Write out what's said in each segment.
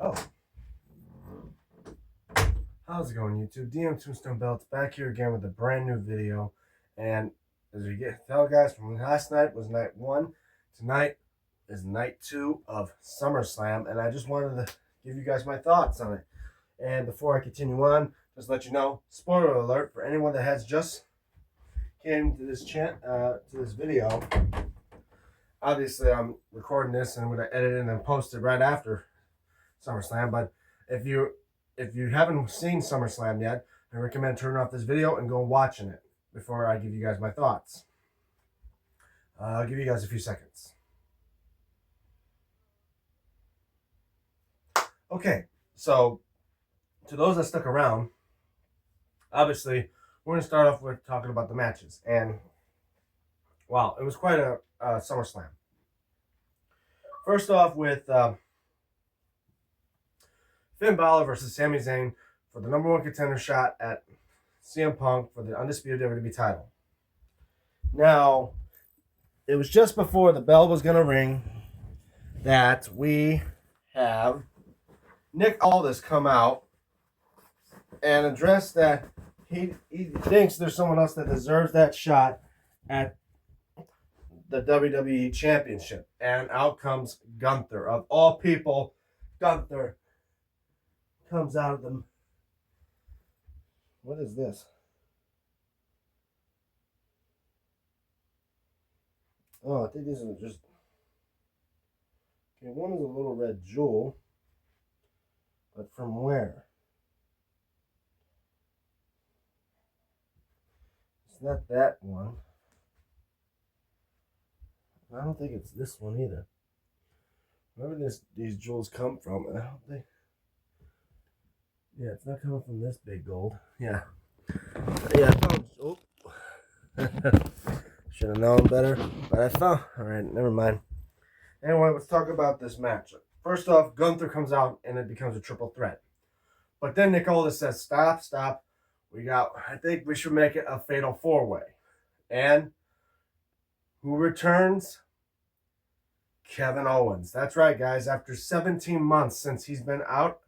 Oh, how's it going, YouTube? DM Tombstone Belts back here again with a brand new video. And as we get tell guys, from last night was night 1. Tonight is night 2 of SummerSlam, and I just wanted to give you guys my thoughts on it. And before I continue on, just let you know, spoiler alert for anyone that has just came to this video. Obviously, I'm recording this and I'm going to edit it and then post it right after SummerSlam. But if you haven't seen SummerSlam yet, I recommend turning off this video and go watching it before I give you guys my thoughts. I'll give you guys a few seconds. Okay, so to those that stuck around, obviously, we're going to start off with talking about the matches. And, wow, it was quite a SummerSlam. First off with Finn Balor versus Sami Zayn for the #1 contender shot at CM Punk for the undisputed WWE title. Now, it was just before the bell was going to ring that we have Nick Aldis come out and address that he thinks there's someone else that deserves that shot at the WWE Championship. And out comes Gunther. Of all people, Gunther comes out of them. What is this? Oh, I think this is just... Okay, one is a little red jewel. But from where? It's not that one. I don't think it's this one either. Wherever these jewels come from, I don't think... Yeah, it's not coming from this big gold. Yeah. Yeah, I found... Oh. Should have known better. But I found... Alright, never mind. Anyway, let's talk about this match. First off, Gunther comes out and it becomes a triple threat. But then Nick Aldis says, stop. I think we should make it a fatal 4-way. And who returns? Kevin Owens. That's right, guys. After 17 months since he's been out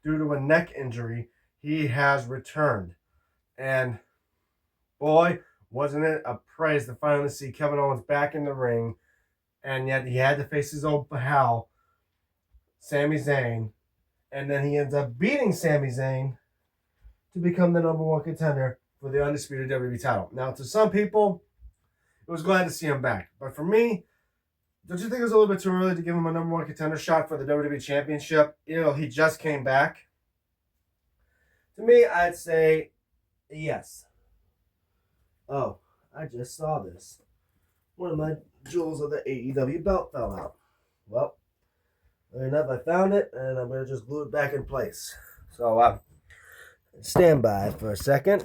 due to a neck injury, he has returned. And boy, wasn't it a praise to finally see Kevin Owens back in the ring. And yet he had to face his old pal, Sami Zayn. And then he ends up beating Sami Zayn to become the #1 contender for the undisputed WWE title. Now, to some people, it was glad to see him back. But for me, don't you think it was a little bit too early to give him a #1 contender shot for the WWE Championship? You know, he just came back. To me, I'd say yes. Oh, I just saw this. One of my jewels of the AEW belt fell out. Well, enough, I found it, and I'm going to just glue it back in place. So, stand by for a second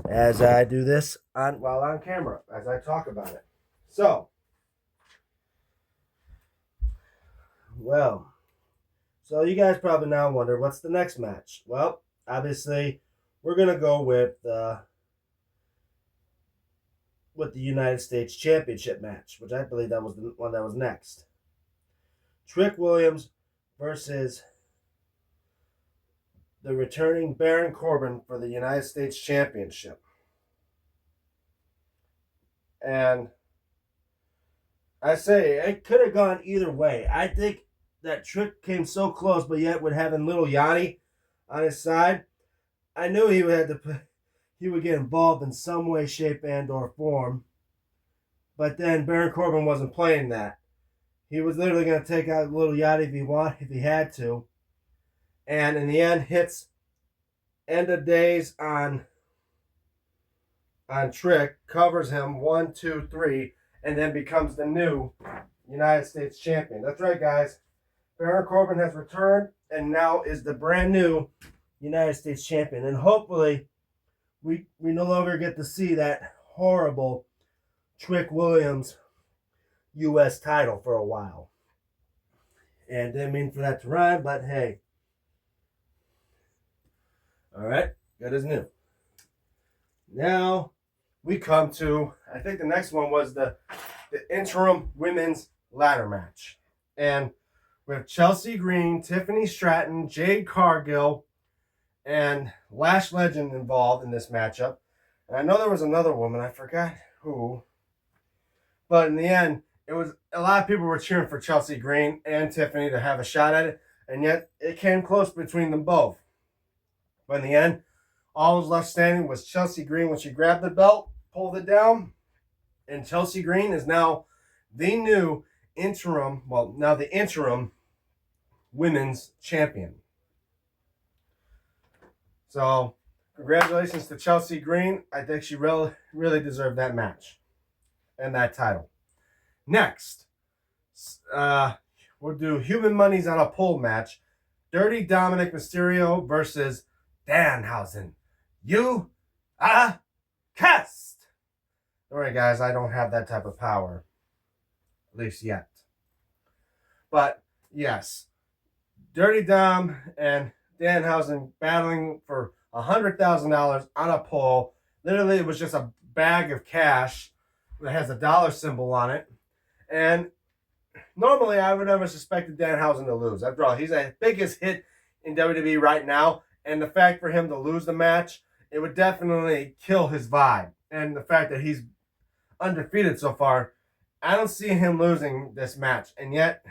as I do this while on camera, as I talk about it. So, so you guys probably now wonder, what's the next match? Well, obviously, we're going to go with the United States Championship match, which I believe that was the one that was next. Trick Williams versus the returning Baron Corbin for the United States Championship. And I say it could have gone either way. I think that Trick came so close, but yet with having little Yanni on his side, I knew he would get involved in some way, shape, and or form. But then Baron Corbin wasn't playing that. He was literally going to take out little Yachty if he had to. And in the end, hits end of days on Trick, covers him 1, 2, 3, and then becomes the new United States champion. That's right, guys. Baron Corbin has returned and now is the brand new United States champion. And hopefully, we no longer get to see that horrible Trick Williams U.S. title for a while. And didn't mean for that to rhyme, but hey. Alright, good as new. Now we come to, I think the next one was the interim women's ladder match. And with Chelsea Green, Tiffany Stratton, Jade Cargill, and Lash Legend involved in this matchup. And I know there was another woman, I forgot who. But in the end, it was a lot of people were cheering for Chelsea Green and Tiffany to have a shot at it, and yet it came close between them both. But in the end, all was left standing was Chelsea Green when she grabbed the belt, pulled it down, and Chelsea Green is now the new interim women's champion. So, congratulations to Chelsea Green. I think she really deserved that match and that title. Next, we'll do Human Money's on a pole match. Dirty Dominic Mysterio versus Danhausen. You are cursed. Alright, guys, I don't have that type of power. At least yet. But, yes. Dirty Dom and Danhausen battling for $100,000 on a pole. Literally, it was just a bag of cash that has a dollar symbol on it. And normally, I would never suspect Danhausen to lose. After all, he's the biggest hit in WWE right now. And the fact for him to lose the match, it would definitely kill his vibe. And the fact that he's undefeated so far, I don't see him losing this match. And yet,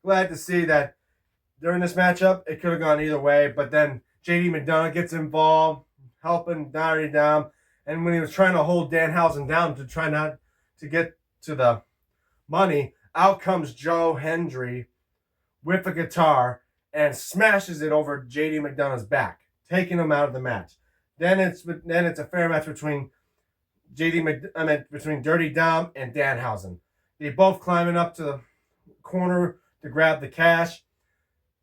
glad to see that during this matchup, it could have gone either way. But then JD McDonough gets involved, helping Dirty Dom. And when he was trying to hold Danhausen down to try not to get to the money, out comes Joe Hendry with a guitar and smashes it over JD McDonough's back, taking him out of the match. Then it's a fair match between between Dirty Dom and Danhausen. They both climbing up to the corner to grab the cash.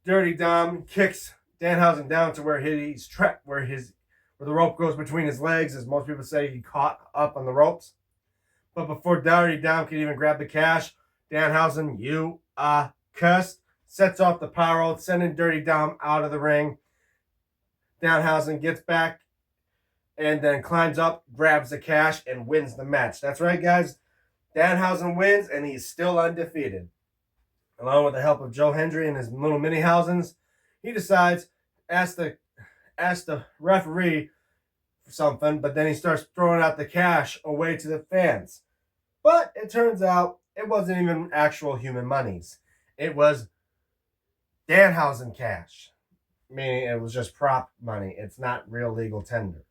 Dirty Dom kicks Danhausen down to where he's trapped, where the rope goes between his legs, as most people say he caught up on the ropes. But before Dirty Dom can even grab the cash, Danhausen, you are cursed, sets off the power, sending Dirty Dom out of the ring. Danhausen gets back and then climbs up, grabs the cash, and wins the match. That's right, guys. Danhausen wins, and he's still undefeated. Along with the help of Joe Hendry and his little mini-Hausens, he decides, ask the referee for something, but then he starts throwing out the cash away to the fans. But it turns out it wasn't even actual human monies. It was Danhausen cash, meaning it was just prop money. It's not real legal tender.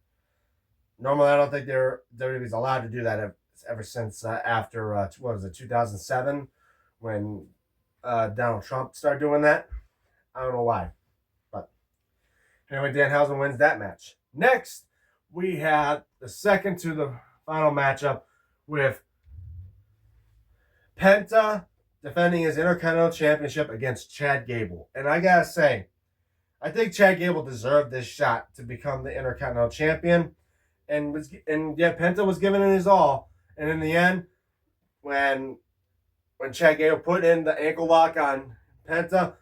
Normally, I don't think WWE's allowed to do that ever since after, 2007, when Donald Trump started doing that. I don't know why. But anyway, Danhausen wins that match. Next, we have the second to the final matchup with Penta defending his Intercontinental Championship against Chad Gable. And I gotta say, I think Chad Gable deserved this shot to become the Intercontinental Champion. And yet Penta was giving it his all. And in the end, when Chad Gable put in the ankle lock on Penta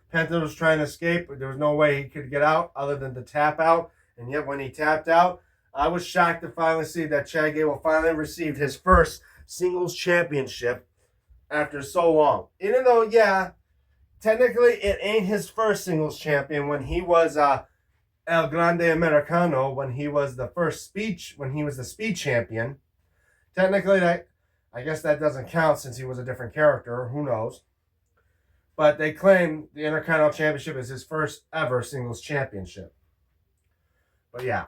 was trying to escape, but there was no way he could get out other than to tap out. And yet when he tapped out, I was shocked to finally see that Chad Gable finally received his first singles championship after so long. Even though, yeah, technically it ain't his first singles champion when he was El Grande Americano, when he was the speed champion. Technically, I guess that doesn't count since he was a different character. Who knows? But they claim the Intercontinental Championship is his first ever singles championship. But yeah,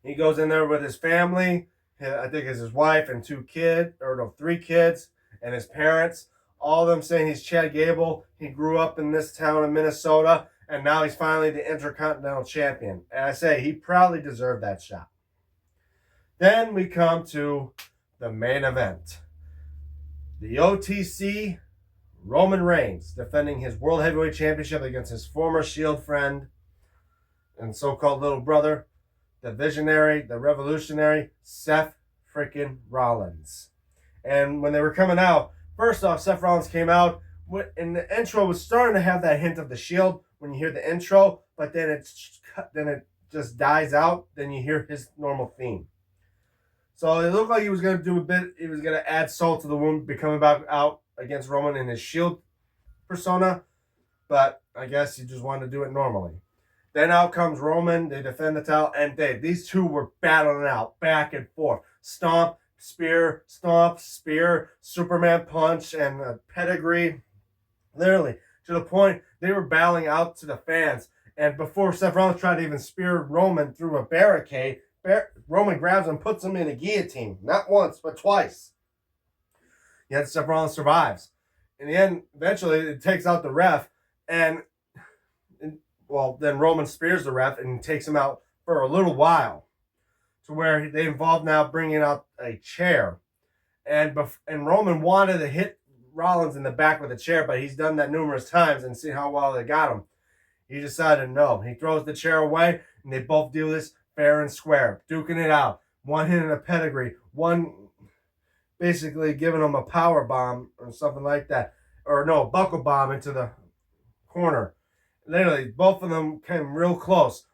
he goes in there with his family. I think it's his wife and 3 kids, and his parents. All of them saying he's Chad Gable. He grew up in this town in Minnesota, and now he's finally the Intercontinental Champion. And I say he proudly deserved that shot. Then we come to the main event. The OTC, Roman Reigns, defending his World Heavyweight Championship against his former Shield friend and so-called little brother, the visionary, the revolutionary, Seth freaking Rollins. And when they were coming out, first off, Seth Rollins came out, and the intro was starting to have that hint of the Shield when you hear the intro, but then it just dies out. Then you hear his normal theme. So it looked like he was going to do a bit. He was going to add salt to the wound, becoming back out against Roman in his Shield persona. but I guess he just wanted to do it normally. Then out comes Roman. They defend the title, and these two were battling out back and forth. Stomp, spear, Superman punch, and a pedigree. Literally, to the point they were battling out to the fans. And before Seth Rollins tried to even spear Roman through a barricade, Roman grabs him, puts him in a guillotine. Not once, but twice. Yet Seth Rollins survives. In the end, eventually, it takes out the ref, and then Roman spears the ref and takes him out for a little while, to where they involve now bringing out a chair, and Roman wanted to hit Rollins in the back with a chair, but he's done that numerous times and see how well they got him. He decided no. He throws the chair away, and they both do this fair and square, duking it out. One hitting a pedigree, one basically giving him a power bomb or something like that, or no, buckle bomb into the corner. Literally, both of them came real close.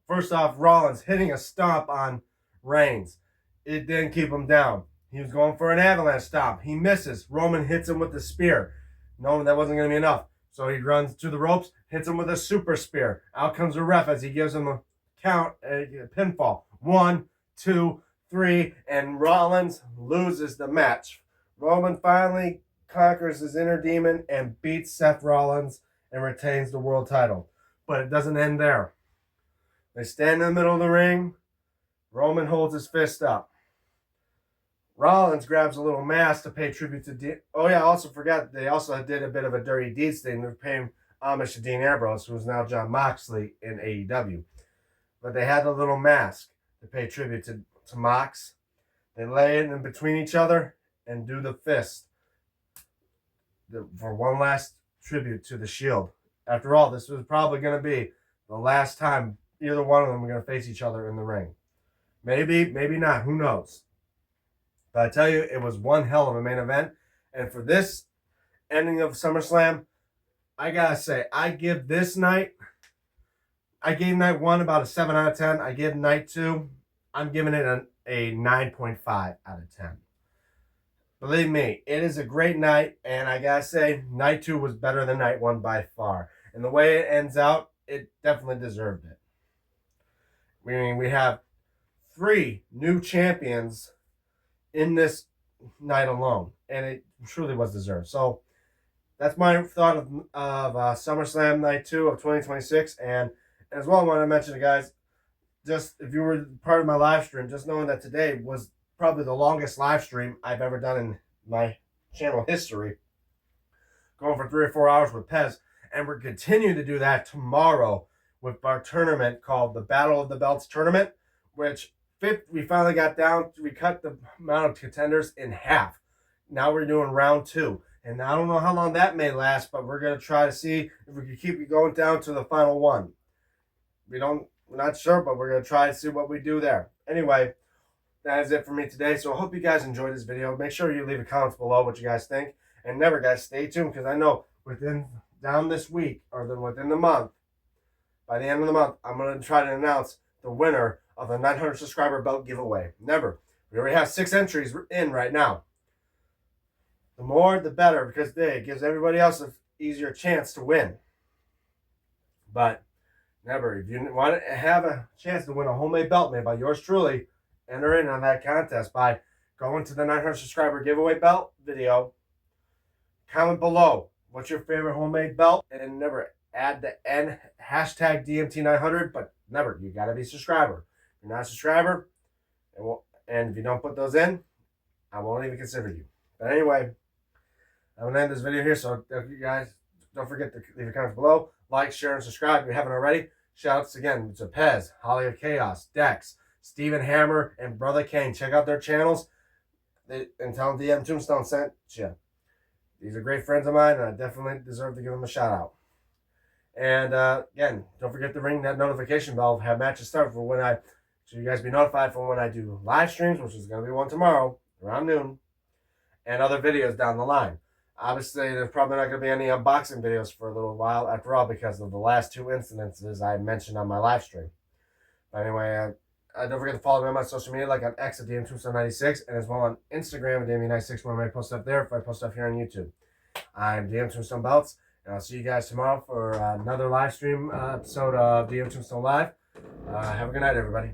First off, Rollins hitting a stomp on Reigns. It didn't keep him down. He was going for an avalanche stomp. He misses. Roman hits him with the spear. Knowing that wasn't going to be enough. So he runs to the ropes, hits him with a super spear. Out comes the ref as he gives him a count, a pinfall. 1, 2, 3, and Rollins loses the match. Roman finally conquers his inner demon and beats Seth Rollins and retains the world title. But it doesn't end there. They stand in the middle of the ring. Roman holds his fist up. Rollins grabs a little mask to pay tribute to I also forgot they also did a bit of a dirty deeds thing. They're paying homage to Dean Ambrose, who is now Jon Moxley in AEW. But they had a little mask to pay tribute to Mox. They lay it in between each other and do the fist for one last tribute to the Shield. After all, this was probably going to be the last time either one of them were going to face each other in the ring. Maybe, maybe not. Who knows? But I tell you, it was one hell of a main event. And for this ending of SummerSlam, I got to say, I gave night 1 about a 7 out of 10. I give night 2, I'm giving it a 9.5 out of 10. Believe me, it is a great night, and I gotta say, night 2 was better than night 1 by far. And the way it ends out, it definitely deserved it. I mean, we have 3 new champions in this night alone, and it truly was deserved. So that's my thought of SummerSlam Night 2 of 2026. And as well, I want to mention to guys, just if you were part of my live stream, just knowing that today was probably the longest live stream I've ever done in my channel history. Going for 3 or 4 hours with Pez. And we're continuing to do that tomorrow with our tournament called the Battle of the Belts Tournament, which we finally got down. We cut the amount of contenders in half. Now we're doing round 2. And I don't know how long that may last, but we're going to try to see if we can keep it going down to the final one. We're not sure, but we're going to try to see what we do there. Anyway, that is it for me today. So I hope you guys enjoyed this video. Make sure you leave a comment below what you guys think. And never, guys, stay tuned, because I know down this week, or then within the month, by the end of the month, I'm going to try to announce the winner of the 900 subscriber belt giveaway. Never. We already have 6 entries in right now. The more, the better, because it gives everybody else an easier chance to win. But never, if you want to have a chance to win a homemade belt made by yours truly, enter in on that contest by going to the 900 subscriber giveaway belt video. Comment below what's your favorite homemade belt, and never add the N hashtag DMT900, but never, you got to be a subscriber. If you're not a subscriber, and if you don't put those in, I won't even consider you. But anyway, I'm going to end this video here, so if you guys don't forget to leave your comments below, like, share, and subscribe if you haven't already. Shoutouts again to Pez, Holly of Chaos, Dex, Steven Hammer, and Brother Kane. Check out their channels and tell them DM Tombstone sent you. These are great friends of mine, and I definitely deserve to give them a shout out. And again, don't forget to ring that notification bell. Have matches start so you guys be notified for when I do live streams, which is going to be one tomorrow around noon, and other videos down the line. Obviously, there's probably not going to be any unboxing videos for a little while, after all, because of the last 2 incidences I mentioned on my live stream. But anyway, don't forget to follow me on my social media, like on X at DM296, and as well on Instagram at DM96, where I may post stuff there if I post stuff here on YouTube. I'm DM Tombstone Belts, And I'll see you guys tomorrow for another live stream episode of the Tombstone Live. Have a good night, everybody.